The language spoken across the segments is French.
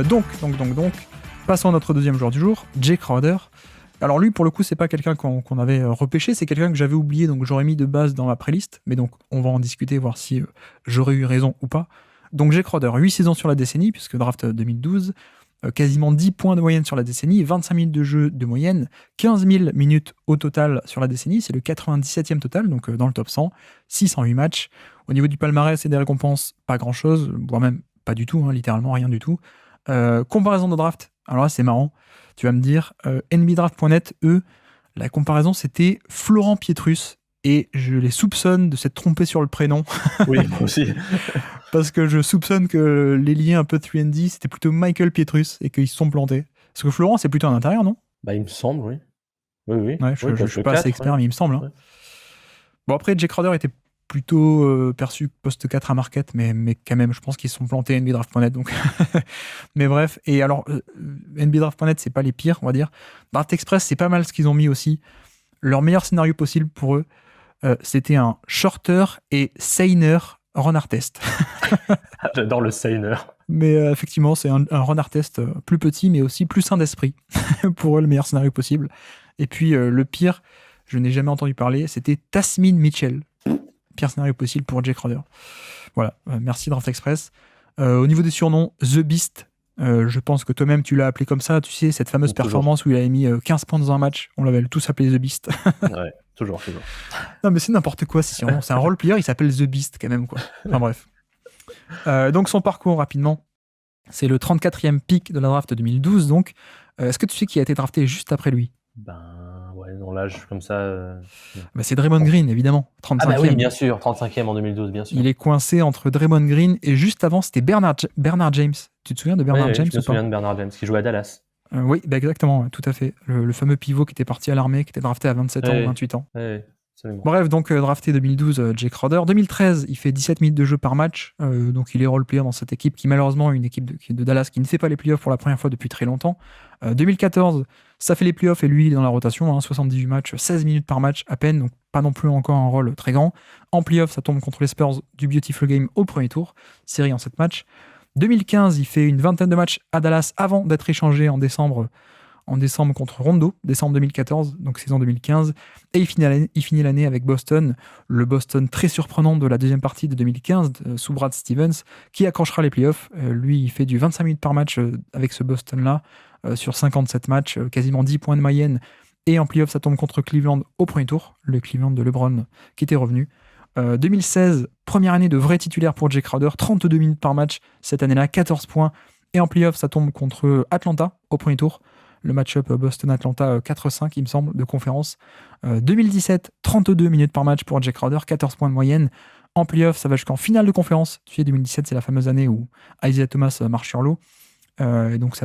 Donc, passons à notre deuxième joueur du jour, Jay Crowder. Alors lui, pour le coup, c'est pas quelqu'un qu'on avait repêché, c'est quelqu'un que j'avais oublié, donc j'aurais mis de base dans ma playlist, mais donc on va en discuter, voir si j'aurais eu raison ou pas. Donc Jay Crowder, 8 saisons sur la décennie, puisque draft 2012, quasiment 10 points de moyenne sur la décennie, 25 minutes de jeu de moyenne, 15 000 minutes au total sur la décennie, c'est le 97e total, donc dans le top 100, 608 matchs. Au niveau du palmarès et des récompenses, pas grand-chose, voire même pas du tout, littéralement rien du tout. Comparaison de draft, alors là c'est marrant, tu vas me dire, NBDraft.net, eux, la comparaison c'était Florent Pietrus, et je les soupçonne de s'être trompés sur le prénom. Oui, moi aussi. Parce que je soupçonne que les liens un peu 3D, c'était plutôt Michael Pietrus, et qu'ils se sont plantés. Parce que Florent, c'est plutôt un intérieur, non ? Il me semble, oui. Oui. Ouais, je suis pas assez expert, mais il me semble. Ouais. Bon, après, Jay Crowder était plutôt perçu poste 4 à market, mais quand même, je pense qu'ils se sont plantés NBDraft.net. Donc. Mais bref, et alors, NBDraft.net, c'est pas les pires, on va dire. Draft Express, c'est pas mal ce qu'ils ont mis aussi. Leur meilleur scénario possible pour eux, c'était un shorter et seiner run test. J'adore le seiner. Mais effectivement, c'est un run test plus petit, mais aussi plus sain d'esprit. Pour eux, le meilleur scénario possible. Et puis, le pire, je n'ai jamais entendu parler, c'était Tasmin Mitchell. Pire scénario possible pour Jay Crowder. Voilà, merci Draft Express. Au niveau des surnoms, The Beast, je pense que toi-même tu l'as appelé comme ça, tu sais, cette fameuse performance où il avait mis 15 points dans un match, on l'avait tous appelé The Beast. Ouais, toujours. Non mais c'est n'importe quoi, c'est un role-player, il s'appelle The Beast quand même, quoi. Enfin bref. Donc son parcours rapidement, c'est le 34e pick de la draft 2012, donc est-ce que tu sais qui a été drafté juste après lui ? Dans l'âge comme ça... c'est Draymond Green, évidemment, 35e. Ah bah oui, bien sûr, 35e en 2012, bien sûr. Il est coincé entre Draymond Green et juste avant, c'était Bernard James. Tu te souviens de Bernard James ? Je me souviens de Bernard James, qui jouait à Dallas. Oui, exactement, tout à fait. Le fameux pivot qui était parti à l'armée, qui était drafté à 27 ans ou 28 ans. Absolument. Bref, donc drafté 2012, Jay Crowder. 2013, il fait 17 minutes de jeu par match, donc il est role-player dans cette équipe qui malheureusement est une équipe de Dallas qui ne fait pas les playoffs pour la première fois depuis très longtemps. 2014, ça fait les playoffs et lui il est dans la rotation, 78 matchs, 16 minutes par match à peine, donc pas non plus encore un rôle très grand. En playoffs, ça tombe contre les Spurs du Beautiful Game au premier tour, série en 7 matchs. 2015, il fait une vingtaine de matchs à Dallas avant d'être échangé en décembre contre Rondo, décembre 2014, donc saison 2015, et il finit l'année avec Boston, le Boston très surprenant de la deuxième partie de 2015, sous Brad Stevens, qui accrochera les playoffs. Lui, il fait du 25 minutes par match avec ce Boston-là, sur 57 matchs, quasiment 10 points de moyenne, et en playoffs, ça tombe contre Cleveland au premier tour, le Cleveland de LeBron, qui était revenu. 2016, première année de vrai titulaire pour Jay Crowder, 32 minutes par match, cette année-là, 14 points, et en playoffs, ça tombe contre Atlanta au premier tour, le match-up Boston-Atlanta 4-5, il me semble, de conférence. 2017, 32 minutes par match pour Jay Crowder, 14 points de moyenne. En playoff, ça va jusqu'en finale de conférence. Tu sais, 2017, c'est la fameuse année où Isaiah Thomas marche sur l'eau. Et donc,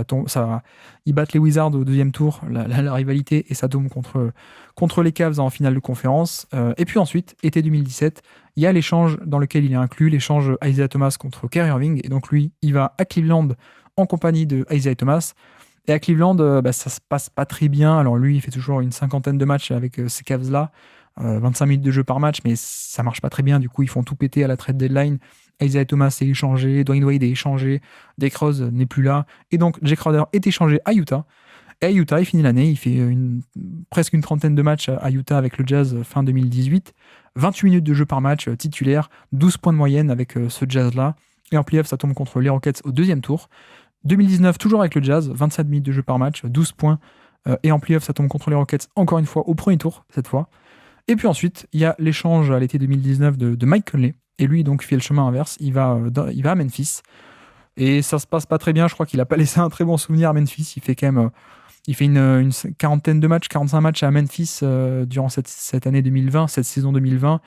ils battent les Wizards au deuxième tour, la rivalité, et ça tombe contre les Cavs en finale de conférence. Et puis ensuite, été 2017, il y a l'échange dans lequel il est inclus, l'échange Isaiah Thomas contre Kyrie Irving. Et donc, lui, il va à Cleveland en compagnie de Isaiah Thomas. Et à Cleveland, ça se passe pas très bien. Alors lui, il fait toujours une cinquantaine de matchs avec ces Cavs-là, 25 minutes de jeu par match, mais ça marche pas très bien. Du coup, ils font tout péter à la trade deadline. Isaiah Thomas est échangé, Dwayne Wade est échangé, Derrick Rose n'est plus là. Et donc, Jay Crowder est échangé à Utah. Et à Utah, il finit l'année, il fait presque une trentaine de matchs à Utah avec le Jazz fin 2018. 28 minutes de jeu par match, titulaire, 12 points de moyenne avec ce Jazz-là. Et en playoff, ça tombe contre les Rockets au deuxième tour. 2019, toujours avec le Jazz, 27 minutes de jeu par match, 12 points. Et en playoff, ça tombe contre les Rockets encore une fois au premier tour, cette fois. Et puis ensuite, il y a l'échange à l'été 2019 de Mike Conley. Et lui, donc, fait le chemin inverse. Il va à Memphis. Et ça se passe pas très bien. Je crois qu'il a pas laissé un très bon souvenir à Memphis. Il fait quand même une quarantaine de matchs, 45 matchs à Memphis durant cette année 2020, cette saison 2020,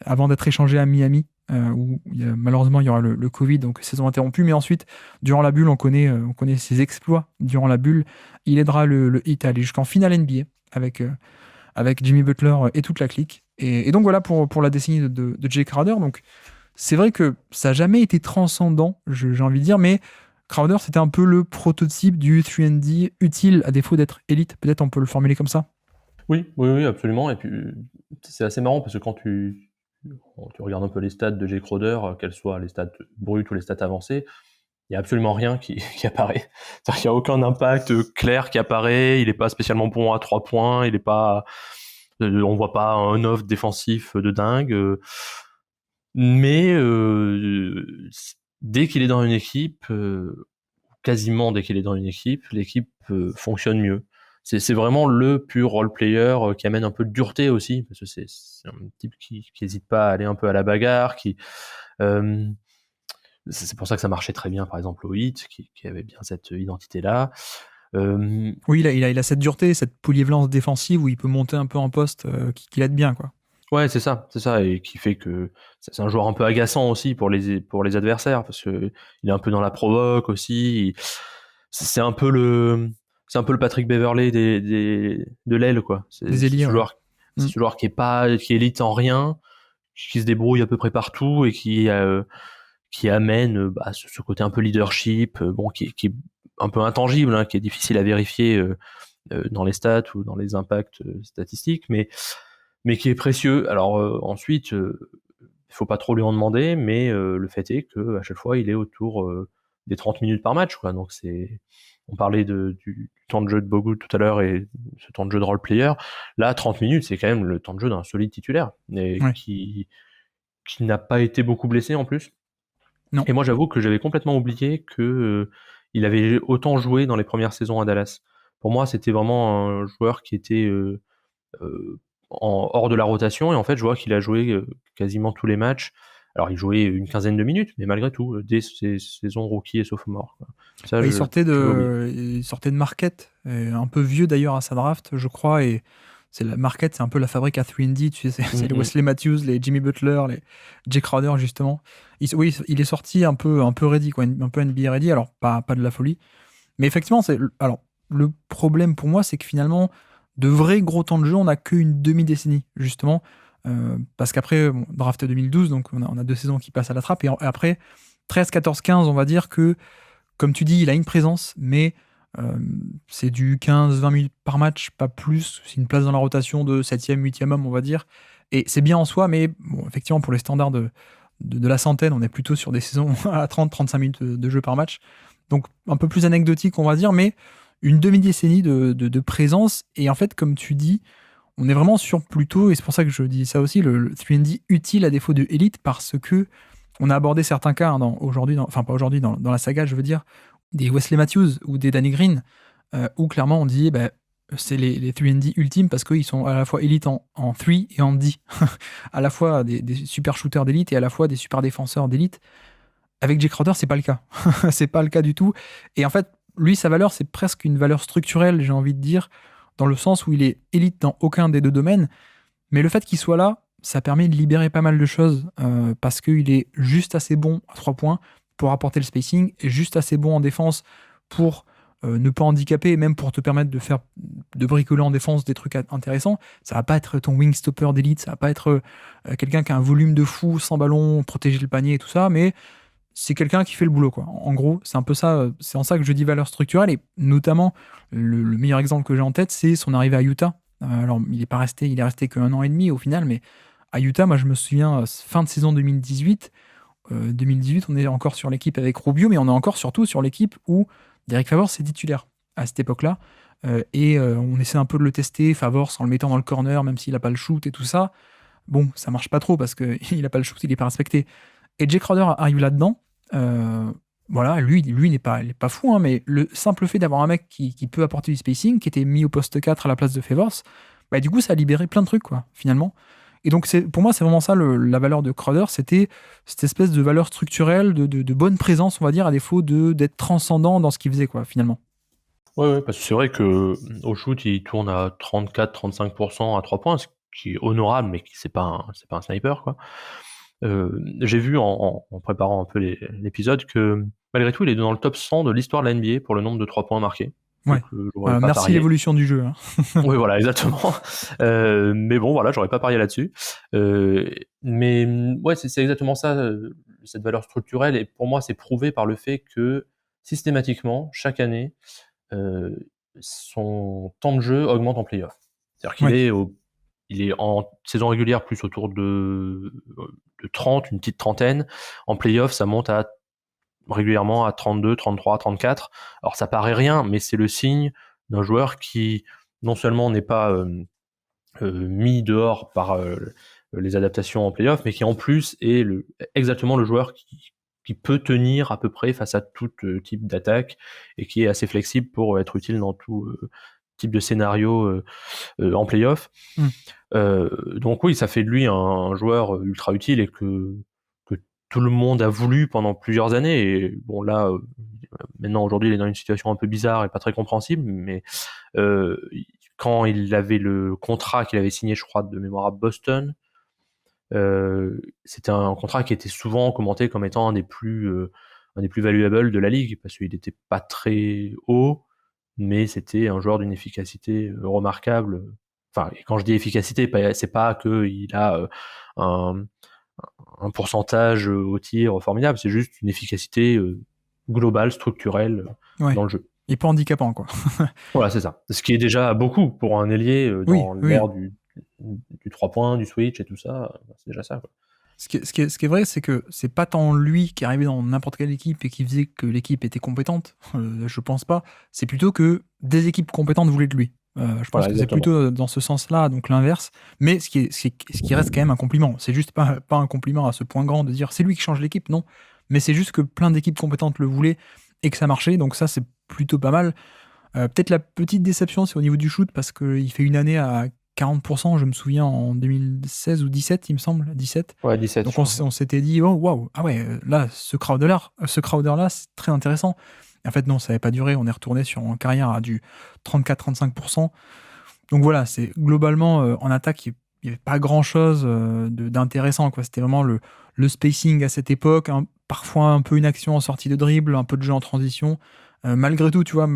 avant d'être échangé à Miami, où malheureusement il y aura le Covid, donc saison interrompue. Mais ensuite, durant la bulle, on connaît ses exploits. Durant la bulle, il aidera le Heat à aller jusqu'en finale NBA avec Jimmy Butler et toute la clique. Et donc voilà pour la décennie de Jay Crowder. Donc c'est vrai que ça n'a jamais été transcendant, j'ai envie de dire, mais Crowder, c'était un peu le prototype du 3&D utile, à défaut d'être élite. Peut-être on peut le formuler comme ça. Oui, absolument. Et puis, c'est assez marrant parce que quand tu regardes un peu les stats de Jay Crowder, qu'elles soient les stats brutes ou les stats avancées, il y a absolument rien qui apparaît. C'est-à-dire qu'il y a aucun impact clair qui apparaît. Il est pas spécialement bon à 3 points. Il est pas, on voit pas un off défensif de dingue. Mais dès qu'il est dans une équipe, quasiment dès qu'il est dans une équipe, l'équipe fonctionne mieux. C'est vraiment le pur role player qui amène un peu de dureté aussi, parce que c'est un type qui hésite pas à aller un peu à la bagarre, c'est pour ça que ça marchait très bien, par exemple, au Heat, qui avait bien cette identité-là. Oui, il a cette dureté, cette polyvalence défensive où il peut monter un peu en poste, qui l'aide bien, quoi. Ouais, c'est ça, et qui fait que c'est un joueur un peu agaçant aussi pour les adversaires, parce que il est un peu dans la provoque aussi. C'est un peu le Patrick Beverley de l'aile, quoi. Des ailiers, ouais. C'est ce joueur qui est élite en rien, qui se débrouille à peu près partout et qui amène ce côté un peu leadership, qui est un peu intangible, hein, qui est difficile à vérifier dans les stats ou dans les impacts statistiques, mais qui est précieux. Alors ensuite, il faut pas trop lui en demander, mais le fait est que à chaque fois, il est autour des 30 minutes par match, quoi. Donc on parlait du temps de jeu de Bogut tout à l'heure et ce temps de jeu de role player. Là, 30 minutes, c'est quand même le temps de jeu d'un solide titulaire et Ouais. qui n'a pas été beaucoup blessé en plus. Non. Et moi, j'avoue que j'avais complètement oublié que il avait autant joué dans les premières saisons à Dallas. Pour moi, c'était vraiment un joueur qui était hors de la rotation, et en fait, je vois qu'il a joué quasiment tous les matchs. Alors, il jouait une quinzaine de minutes, mais malgré tout, dès ses saisons rookie et sophomore, quoi. Ça, Il j'avais sortait de Marquette, un peu vieux d'ailleurs à sa draft, je crois, et Marquette, c'est un peu la fabrique à 3&D, tu sais, c'est les Wesley Matthews, les Jimmy Butler, les Jay Crowder, justement. Oui, il est sorti un peu ready, quoi, un peu NBA ready, alors pas de la folie. Mais effectivement, alors, le problème pour moi, c'est que finalement, de vrais gros temps de jeu, on n'a qu'une demi-décennie, justement. Parce qu'après, draft 2012, donc on a 2 saisons qui passent à la trappe. Et après, 13, 14, 15, on va dire que, comme tu dis, il a une présence, mais c'est du 15-20 minutes par match, pas plus. C'est une place dans la rotation de 7e, 8e homme, on va dire. Et c'est bien en soi, mais bon, effectivement, pour les standards de la centaine, on est plutôt sur des saisons à 30-35 minutes de jeu par match. Donc un peu plus anecdotique, on va dire, mais une demi-décennie de présence. Et en fait, comme tu dis, on est vraiment sur plutôt, et c'est pour ça que je dis ça aussi, le 3&D utile à défaut de Elite, parce que on a abordé certains cas, hein, enfin pas aujourd'hui, dans la saga, je veux dire, des Wesley Matthews ou des Danny Green, où clairement on dit, c'est les 3&D ultimes parce qu'ils sont à la fois Elite en 3 et en D. À la fois des super shooters d'élite et à la fois des super défenseurs d'élite. Avec Jay Crowder, c'est pas le cas. C'est pas le cas du tout. Et en fait, lui, sa valeur, c'est presque une valeur structurelle, j'ai envie de dire, dans le sens où il est élite dans aucun des deux domaines. Mais le fait qu'il soit là, ça permet de libérer pas mal de choses parce qu'il est juste assez bon à 3 points pour apporter le spacing et juste assez bon en défense pour ne pas handicaper et même pour te permettre de bricoler en défense des trucs intéressants. Ça va pas être ton wing stopper d'élite, ça va pas être quelqu'un qui a un volume de fou sans ballon, protéger le panier et tout ça, mais c'est quelqu'un qui fait le boulot, quoi. En gros, c'est un peu ça, c'est en ça que je dis valeur structurelle, et notamment, le meilleur exemple que j'ai en tête, c'est son arrivée à Utah. Alors, il est resté qu'un an et demi au final, mais à Utah, moi je me souviens, fin de saison 2018, 2018, on est encore sur l'équipe avec Rubio, mais on est encore surtout sur l'équipe où Derek Favors est titulaire à cette époque-là, on essaie un peu de le tester, Favors, en le mettant dans le corner, même s'il n'a pas le shoot et tout ça. Bon, ça marche pas trop parce qu'il n'a pas le shoot, il est pas respecté. Et Jay Crowder arrive là-dedans. Voilà, lui il est pas fou, hein, mais le simple fait d'avoir un mec qui peut apporter du spacing, qui était mis au poste 4 à la place de Favors, du coup, ça a libéré plein de trucs, quoi, finalement. Et donc, pour moi, c'est vraiment ça la valeur de Crowder, c'était cette espèce de valeur structurelle, de bonne présence, on va dire, à défaut d'être transcendant dans ce qu'il faisait, quoi, finalement. Ouais, parce que c'est vrai que au shoot, il tourne à 34-35% à 3 points, ce qui est honorable, mais qui c'est pas un sniper, quoi. J'ai vu en préparant un peu l'épisode que malgré tout, il est dans le top 100 de l'histoire de la NBA pour le nombre de 3 points marqués. Ouais. J'aurais pas Merci parié. l'évolution du jeu, hein. Oui, voilà, exactement. Mais bon, voilà, j'aurais pas parié là-dessus. Mais ouais, c'est exactement ça, cette valeur structurelle. Et pour moi, c'est prouvé par le fait que systématiquement, chaque année, son temps de jeu augmente en playoff. C'est-à-dire qu'il il est en saison régulière plus autour de 30, une petite trentaine. En playoff, ça monte à régulièrement à 32, 33, 34. Alors ça paraît rien, mais c'est le signe d'un joueur qui non seulement n'est pas mis dehors par les adaptations en playoff, mais qui en plus est exactement le joueur qui peut tenir à peu près face à tout type d'attaque et qui est assez flexible pour être utile dans tout type de scénario en playoff. Donc oui, ça fait de lui un joueur ultra utile et que tout le monde a voulu pendant plusieurs années. Et bon là, maintenant aujourd'hui, il est dans une situation un peu bizarre et pas très compréhensible, mais euh, quand il avait le contrat qu'il avait signé, je crois, de mémoire à Boston, c'était un contrat qui était souvent commenté comme étant un des plus valuables de la ligue parce qu'il n'était pas très haut, mais c'était un joueur d'une efficacité remarquable. Enfin, et quand je dis efficacité, c'est pas qu'il a un, un pourcentage au tir formidable, c'est juste une efficacité globale, structurelle Ouais. dans le jeu. Et pas handicapant, quoi. Voilà, c'est ça. Ce qui est déjà beaucoup pour un ailier Oui, dans oui. l'ère du 3 points, du switch et tout ça, c'est déjà ça, quoi. Ce qui est vrai, c'est que c'est pas tant lui qui arrivait dans n'importe quelle équipe et qui faisait que l'équipe était compétente, je pense pas. C'est plutôt que des équipes compétentes voulaient de lui. Je pense Voilà, que c'est exactement. plutôt dans ce sens-là, donc l'inverse. Mais ce qui reste quand même un compliment. C'est juste pas un compliment à ce point grand de dire c'est lui qui change l'équipe, non. Mais c'est juste que plein d'équipes compétentes le voulaient et que ça marchait, donc ça c'est plutôt pas mal. Peut-être la petite déception, c'est au niveau du shoot, parce qu'il fait une année à 40%, je me souviens, en 2016 ou 17, il me semble, 17. Ouais, 17, je Donc crois. on s'était dit, oh waouh, ah ouais, là, ce Crowder-là, c'est très intéressant. Et en fait, non, ça n'avait pas duré. On est retourné sur une carrière à du 34-35%. Donc voilà, c'est globalement, en attaque, il n'y avait pas grand-chose d'intéressant, quoi. C'était vraiment le spacing à cette époque, parfois un peu une action en sortie de dribble, un peu de jeu en transition. Malgré tout, tu vois,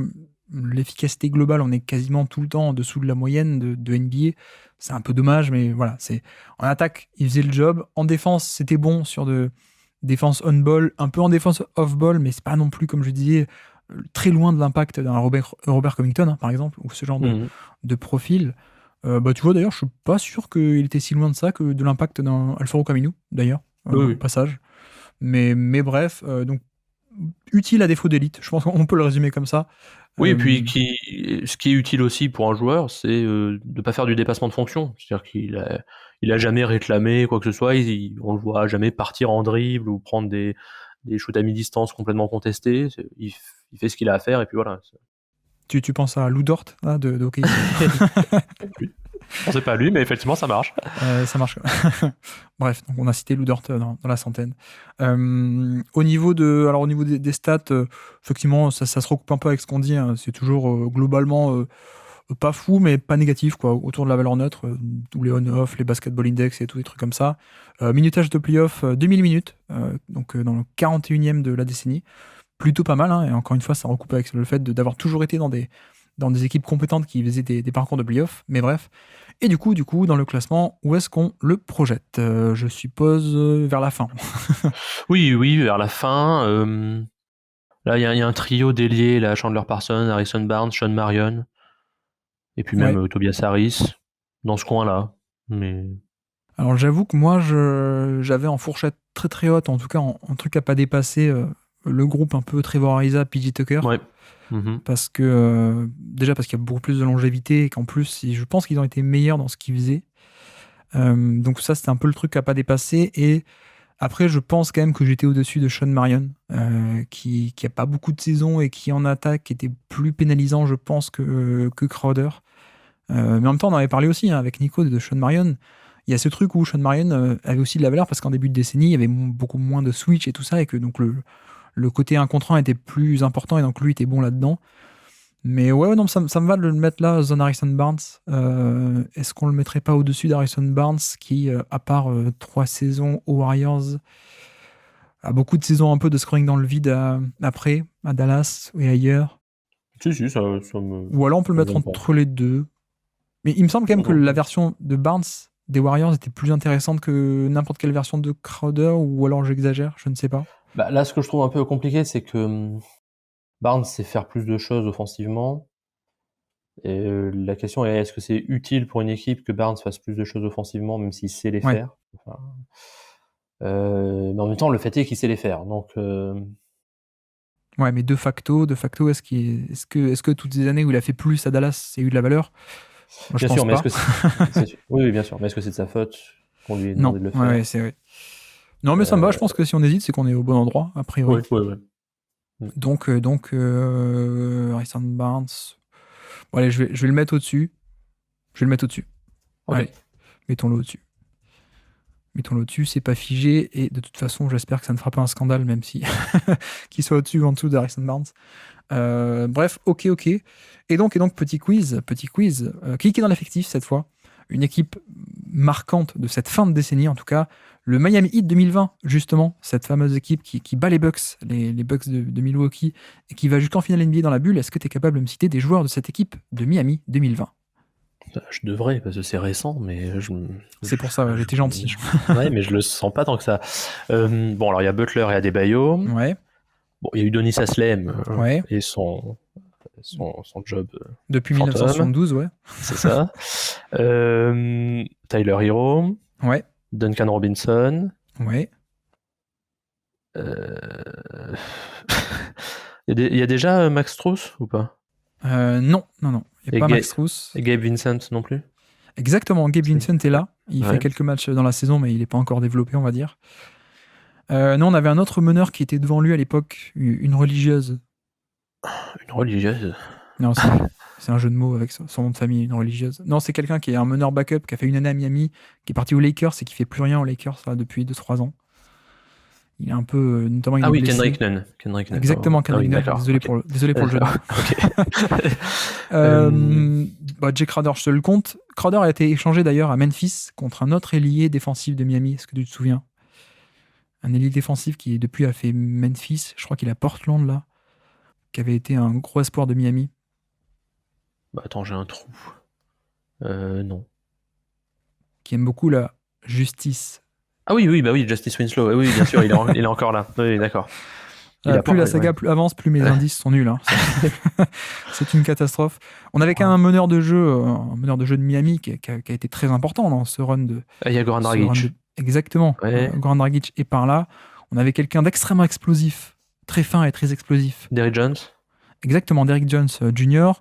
l'efficacité globale, on est quasiment tout le temps en dessous de la moyenne de NBA. C'est un peu dommage, mais voilà. En attaque, il faisait le job. En défense, c'était bon sur de défense on-ball, un peu en défense off-ball, mais c'est pas non plus, comme je disais, très loin de l'impact d'un Robert Covington, hein, par exemple, ou ce genre Mhm. de profil. Bah, tu vois, d'ailleurs, je suis pas sûr qu'il était si loin de ça que de l'impact d'un Alfaro Camino, d'ailleurs, Oui, au oui. passage. Mais bref, donc utile à défaut d'élite. Je pense qu'on peut le résumer comme ça. Oui, et puis Euh, ce qui est utile aussi pour un joueur, c'est de pas faire du dépassement de fonction. C'est-à-dire il a jamais réclamé quoi que ce soit. On le voit jamais partir en dribble ou prendre des shoots à mi-distance complètement contestés. Il fait ce qu'il a à faire et puis voilà. tu penses à Lou Dort là, de OKC. Oui. On sait pas lui, mais effectivement, ça marche. Ça marche. Bref, donc on a cité Lou Dort dans la centaine. Au niveau des stats, effectivement, ça se recoupe un peu avec ce qu'on dit, hein. C'est toujours globalement pas fou, mais pas négatif, quoi, autour de la valeur neutre, tous les on-off, les basketball index et tous les trucs comme ça. Minutage de playoff, 2000 minutes, donc dans le 41e de la décennie. Plutôt pas mal, hein, et encore une fois, ça recoupe avec le fait d'avoir toujours été dans des équipes compétentes qui faisaient des parcours de playoff, mais bref. Et du coup, dans le classement, où est-ce qu'on le projette? Je suppose vers la fin. Oui, oui, vers la fin. Là, il y a un trio d'ailiers, là, Chandler Parsons, Harrison Barnes, Sean Marion, et puis même Ouais. Tobias Harris, dans ce coin-là. Mais Alors j'avoue que moi, j'avais en fourchette très très haute, en tout cas en truc à pas dépasser, le groupe un peu Trevor Ariza, PJ Tucker. ouais. Mhm. Parce que déjà parce qu'il y a beaucoup plus de longévité et qu'en plus je pense qu'ils ont été meilleurs dans ce qu'ils faisaient. Donc ça c'était un peu le truc à pas dépasser. Et après je pense quand même que j'étais au-dessus de Sean Marion, qui a pas beaucoup de saisons et qui en attaque était plus pénalisant je pense que Crowder. Mais en même temps on en avait parlé aussi, hein, avec Nico de Sean Marion. Il y a ce truc où Sean Marion avait aussi de la valeur parce qu'en début de décennie il y avait beaucoup moins de switch et tout ça, et que donc le côté 1 contre 1 était plus important et donc lui était bon là-dedans. Mais ouais, non, ça me va de le mettre là, zone Harrison Barnes. Est-ce qu'on le mettrait pas au-dessus d'Harrison Barnes, qui, à part 3 saisons aux Warriors, a beaucoup de saisons un peu de scoring dans le vide après, à Dallas et ailleurs. Si, ça Ou alors on peut le me mettre gêne pas. entre les deux. Mais il me semble quand même Non, que non. la version de Barnes des Warriors était plus intéressante que n'importe quelle version de Crowder, ou alors j'exagère, je ne sais pas. Bah, là, ce que je trouve un peu compliqué, c'est que Barnes sait faire plus de choses offensivement. Et la question est, est-ce que c'est utile pour une équipe que Barnes fasse plus de choses offensivement, même s'il sait les Ouais. faire? Enfin, mais en même temps, le fait est qu'il sait les faire. Donc, Ouais, mais de facto, est-ce que toutes les années où il a fait plus à Dallas, c'est eu de la valeur? Moi, je Bien sûr, pense mais pas. oui, bien sûr, mais est-ce que c'est de sa faute qu'on lui ait Non, demandé de le ouais, faire? c'est vrai. Non, mais ça me va. Je pense que si on hésite, c'est qu'on est au bon endroit, a priori. Oui. Donc, Harrison Barnes. Bon, allez, je vais le mettre au-dessus. Ok. Allez, mettons-le au-dessus. C'est pas figé, et de toute façon, j'espère que ça ne fera pas un scandale, même si qu'il soit au-dessus ou en dessous de Harrison Barnes. Bref, ok. Et donc, petit quiz. Qui est dans l'effectif cette fois? Une équipe marquante de cette fin de décennie, en tout cas, le Miami Heat 2020, justement, cette fameuse équipe qui bat les Bucks, les Bucks de Milwaukee, et qui va jusqu'en finale NBA dans la bulle. Est-ce que tu es capable de me citer des joueurs de cette équipe de Miami 2020? Je devrais, parce que c'est récent, mais C'est pour ça, j'étais gentil. Ouais, mais je le sens pas tant que ça. Bon, alors il y a Butler et Adebayo. Ouais. Bon, il y a eu Donis Haslem Ouais. et son job. Depuis fantôme. 1972, ouais. C'est ça. Tyler Hero. Ouais. Duncan Robinson. Ouais. Il y a déjà Max Strus ou pas? Non. Il n'y a pas Max Strus. Et Gabe Vincent non plus? Exactement, Gabe Vincent est là. Il fait quelques matchs dans la saison, mais il n'est pas encore développé, on va dire. Non, on avait un autre meneur qui était devant lui à l'époque, une religieuse. Une religieuse? Non, c'est un jeu de mots avec son nom de famille, une religieuse. Non, c'est quelqu'un qui est un meneur backup, qui a fait une année à Miami, qui est parti aux Lakers et qui fait plus rien aux Lakers là, depuis 2-3 ans. Il est un peu, notamment, il est blessé. Kendrick Nunn. Exactement, Kendrick Nunn. Désolé pour le jeu de mots. Jake Crowder, je te le compte. Crowder a été échangé d'ailleurs à Memphis contre un autre ailier défensif de Miami. Est-ce que tu te souviens? Un ailier défensif qui depuis a fait Memphis. Je crois qu'il est à Portland là, qui avait été un gros espoir de Miami. Attends, j'ai un trou. Non. Qui aime beaucoup la justice. Ah oui, Justice Winslow. Oui, bien sûr, il est encore là. Oui, d'accord. Plus la saga avance, plus mes indices sont nuls. Hein. C'est une catastrophe. On avait quand même un meneur de jeu de Miami qui a été très important dans ce run de. Il y a Goran Dragic. Exactement. Ouais. Goran Dragic est par là. On avait quelqu'un d'extrêmement explosif, très fin et très explosif. Derrick Jones. Exactement, Derrick Jones Jr.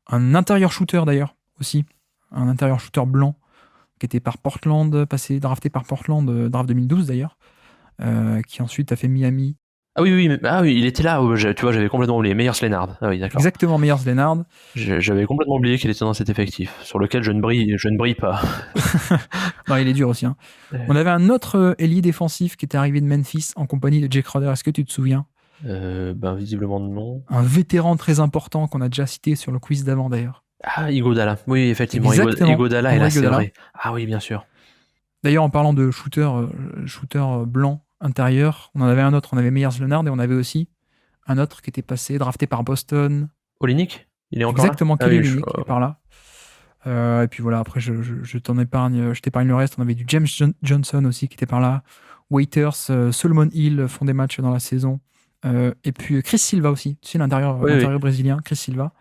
Un intérieur shooter d'ailleurs aussi. Un intérieur shooter blanc qui était par Portland, drafté par Portland, draft 2012 d'ailleurs, qui ensuite a fait Miami. Ah oui, il était là, tu vois, j'avais complètement oublié. Meyers Leonard. Ah oui, d'accord. Exactement, Meyers Leonard. J'avais complètement oublié qu'il était dans cet effectif, sur lequel je ne brille pas. Non, il est dur aussi. Hein. Ouais. On avait un autre ailier défensif qui était arrivé de Memphis en compagnie de Jake Crowder. Est-ce que tu te souviens? Visiblement non. Un vétéran très important qu'on a déjà cité sur le quiz d'avant d'ailleurs. Ah, Iguodala. Oui, effectivement. Iguodala est là, c'est vrai. Ah oui, bien sûr. D'ailleurs, en parlant de shooter blanc intérieur, on en avait un autre. On avait Meyers Leonard et on avait aussi un autre qui était drafté par Boston. Olynyk? Il est encore exactement, là? Kelly Olynyk est par là. Et puis voilà, après je t'épargne le reste. On avait du James Johnson aussi qui était par là. Waiters, Solomon Hill font des matchs dans la saison. Et puis Chris Silva aussi, tu sais, l'intérieur brésilien, Chris Silva.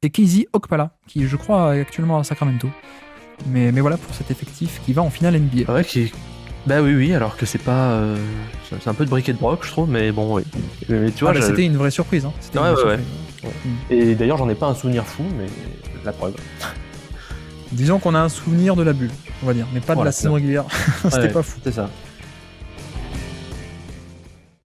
Et Casey Okpala, qui je crois est actuellement à Sacramento. Mais voilà pour cet effectif qui va en finale NBA. Ouais, oui, alors que c'est pas. C'est un peu de briquet de broc, je trouve, mais bon, oui. Mais tu vois, c'était une vraie surprise. Hein. Ouais. Et d'ailleurs, j'en ai pas un souvenir fou, mais la preuve. Disons qu'on a un souvenir de la bulle, on va dire, mais pas de la saison régulière. C'était pas fou. C'est ça.